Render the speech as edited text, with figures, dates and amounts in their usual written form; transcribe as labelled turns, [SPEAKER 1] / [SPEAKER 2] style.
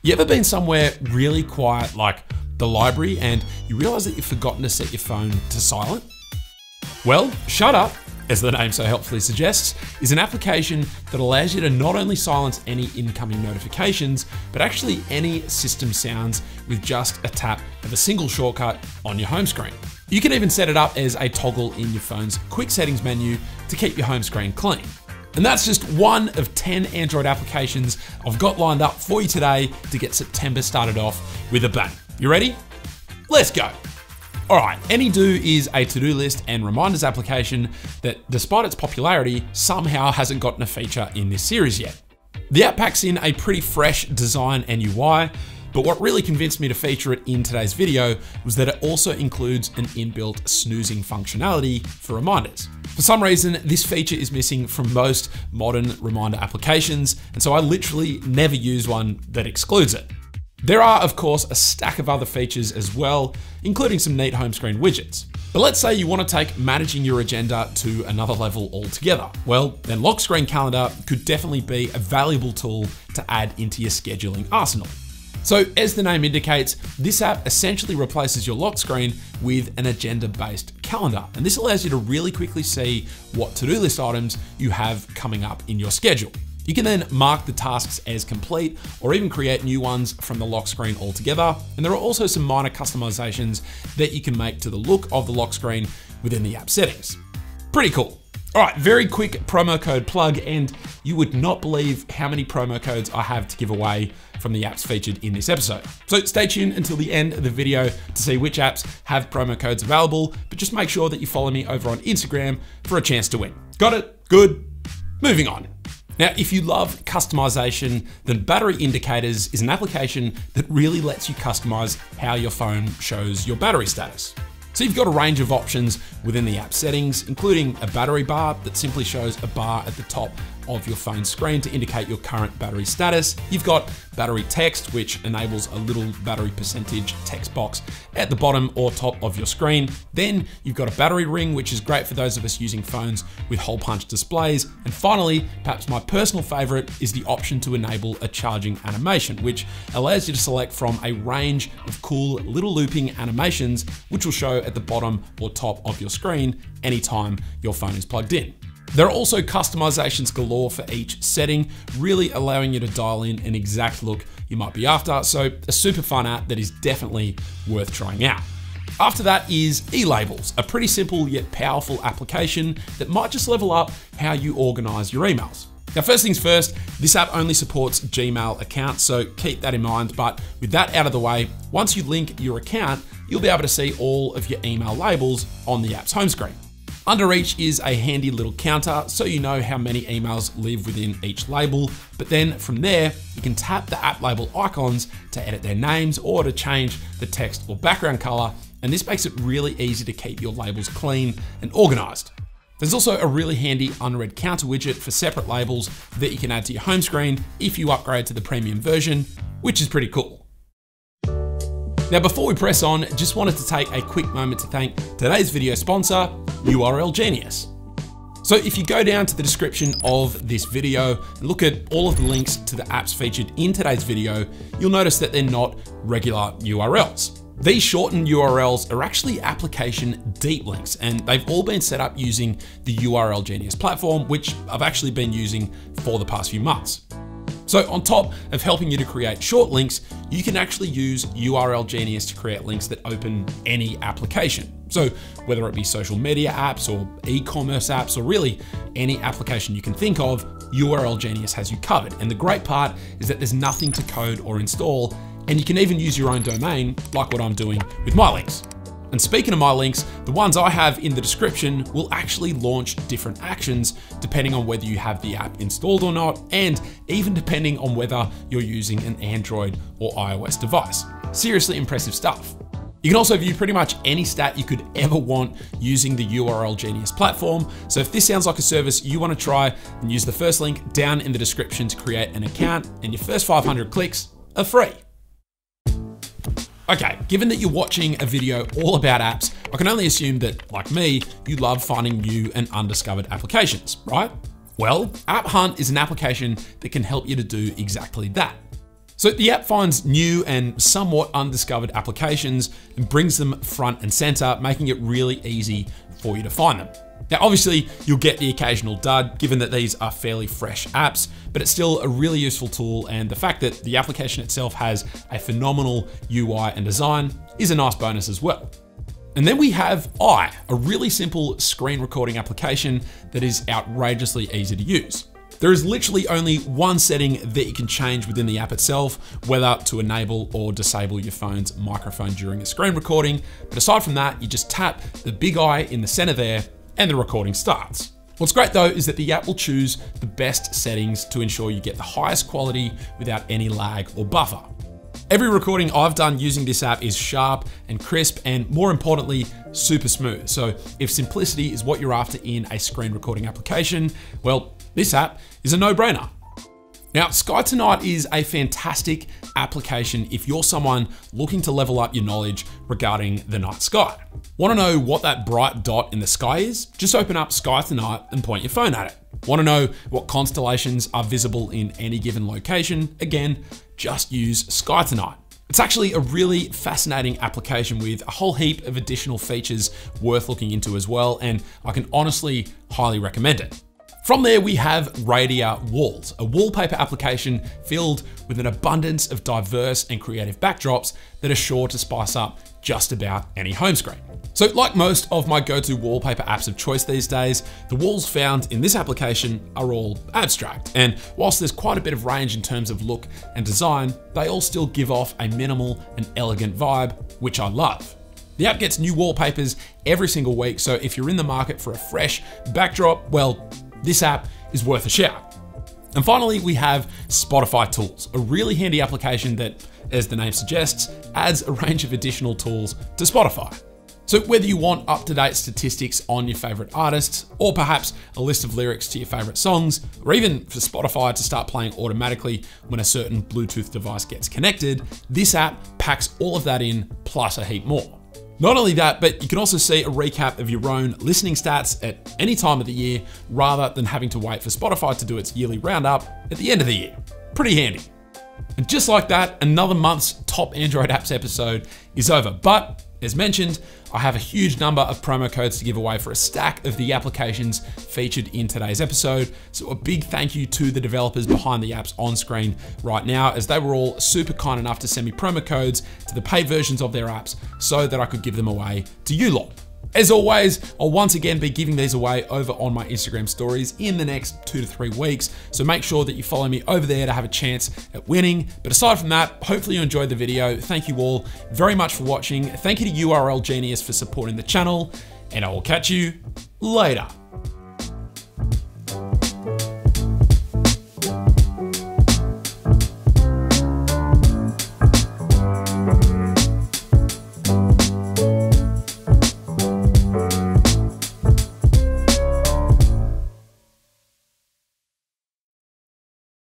[SPEAKER 1] You ever been somewhere really quiet like the library and you realize that you've forgotten to set your phone to silent? Well, Shut Up, as the name so helpfully suggests, is an application that allows you to not only silence any incoming notifications, but actually any system sounds with just a tap of a single shortcut on your home screen. You can even set it up as a toggle in your phone's quick settings menu to keep your home screen clean. And that's just one of 10 Android applications I've got lined up for you today to get September started off with a bang. You ready? Let's go. All right, AnyDo is a to-do list and reminders application that, despite its popularity, somehow hasn't gotten a feature in this series yet. The app packs in a pretty fresh design and UI, but what really convinced me to feature it in today's video was that it also includes an inbuilt snoozing functionality for reminders. For some reason, this feature is missing from most modern reminder applications, and so I literally never use one that excludes it. There are, of course, a stack of other features as well, including some neat home screen widgets. But let's say you want to take managing your agenda to another level altogether. Well, then Lock Screen Calendar could definitely be a valuable tool to add into your scheduling arsenal. So as the name indicates, this app essentially replaces your lock screen with an agenda-based calendar. And this allows you to really quickly see what to-do list items you have coming up in your schedule. You can then mark the tasks as complete or even create new ones from the lock screen altogether. And there are also some minor customizations that you can make to the look of the lock screen within the app settings. Pretty cool. All right, very quick promo code plug, and you would not believe how many promo codes I have to give away from the apps featured in this episode. So stay tuned until the end of the video to see which apps have promo codes available, but just make sure that you follow me over on Instagram for a chance to win. Got it? Good. Moving on. Now, if you love customization, then Battery Indicators is an application that really lets you customize how your phone shows your battery status. So you've got a range of options within the app settings, including a battery bar that simply shows a bar at the top of your phone screen to indicate your current battery status. You've got battery text, which enables a little battery percentage text box at the bottom or top of your screen. Then you've got a battery ring, which is great for those of us using phones with hole punch displays. And finally, perhaps my personal favorite is the option to enable a charging animation, which allows you to select from a range of cool little looping animations, which will show at the bottom or top of your screen anytime your phone is plugged in. There are also customizations galore for each setting, really allowing you to dial in an exact look you might be after. So a super fun app that is definitely worth trying out. After that is eLabels, a pretty simple yet powerful application that might just level up how you organize your emails. Now, first things first, this app only supports Gmail accounts, so keep that in mind. But with that out of the way, once you link your account, you'll be able to see all of your email labels on the app's home screen. Under each is a handy little counter, so you know how many emails live within each label. But then from there, you can tap the app label icons to edit their names or to change the text or background color. And this makes it really easy to keep your labels clean and organized. There's also a really handy unread counter widget for separate labels that you can add to your home screen if you upgrade to the premium version, which is pretty cool. Now, before we press on, just wanted to take a quick moment to thank today's video sponsor, URL Genius. So if you go down to the description of this video and look at all of the links to the apps featured in today's video, you'll notice that they're not regular URLs. These shortened URLs are actually application deep links, and they've all been set up using the URL Genius platform, which I've actually been using for the past few months. So on top of helping you to create short links, you can actually use URL Genius to create links that open any application. So whether it be social media apps or e-commerce apps, or really any application you can think of, URL Genius has you covered. And the great part is that there's nothing to code or install, and you can even use your own domain, like what I'm doing with my links. And speaking of my links, the ones I have in the description will actually launch different actions depending on whether you have the app installed or not, and even depending on whether you're using an Android or iOS device. Seriously impressive stuff. You can also view pretty much any stat you could ever want using the URL Genius platform. So if this sounds like a service you want to try, then use the first link down in the description to create an account, and your first 500 clicks are free. Okay, given that you're watching a video all about apps, I can only assume that, like me, you love finding new and undiscovered applications, right? Well, App Hunt is an application that can help you to do exactly that. So the app finds new and somewhat undiscovered applications and brings them front and center, making it really easy for you to find them. Now, obviously, you'll get the occasional dud, given that these are fairly fresh apps, but it's still a really useful tool, and the fact that the application itself has a phenomenal UI and design is a nice bonus as well. And then we have a really simple screen recording application that is outrageously easy to use. There is literally only one setting that you can change within the app itself, whether to enable or disable your phone's microphone during a screen recording. But aside from that, you just tap the big eye in the center there and the recording starts. What's great though is that the app will choose the best settings to ensure you get the highest quality without any lag or buffer. Every recording I've done using this app is sharp and crisp, and more importantly, super smooth. So if simplicity is what you're after in a screen recording application, well, this app is a no-brainer. Now, Sky Tonight is a fantastic application if you're someone looking to level up your knowledge regarding the night sky. Want to know what that bright dot in the sky is? Just open up Sky Tonight and point your phone at it. Want to know what constellations are visible in any given location? Again, just use Sky Tonight. It's actually a really fascinating application with a whole heap of additional features worth looking into as well, and I can honestly highly recommend it. From there, we have Radia Walls, a wallpaper application filled with an abundance of diverse and creative backdrops that are sure to spice up just about any home screen. So like most of my go-to wallpaper apps of choice these days, the walls found in this application are all abstract. And whilst there's quite a bit of range in terms of look and design, they all still give off a minimal and elegant vibe, which I love. The app gets new wallpapers every single week, so if you're in the market for a fresh backdrop, well, this app is worth a shout. And finally, we have Spotify Tools, a really handy application that, as the name suggests, adds a range of additional tools to Spotify. So whether you want up-to-date statistics on your favorite artists, or perhaps a list of lyrics to your favorite songs, or even for Spotify to start playing automatically when a certain Bluetooth device gets connected, this app packs all of that in, plus a heap more. Not only that, but you can also see a recap of your own listening stats at any time of the year, rather than having to wait for Spotify to do its yearly roundup at the end of the year. Pretty handy. And just like that, another month's top Android apps episode is over. But as mentioned, I have a huge number of promo codes to give away for a stack of the applications featured in today's episode. So a big thank you to the developers behind the apps on screen right now, as they were all super kind enough to send me promo codes to the paid versions of their apps so that I could give them away to you lot. As always, I'll once again be giving these away over on my Instagram stories in the next 2 to 3 weeks. So make sure that you follow me over there to have a chance at winning. But aside from that, hopefully you enjoyed the video. Thank you all very much for watching. Thank you to URL Genius for supporting the channel, and I will catch you later.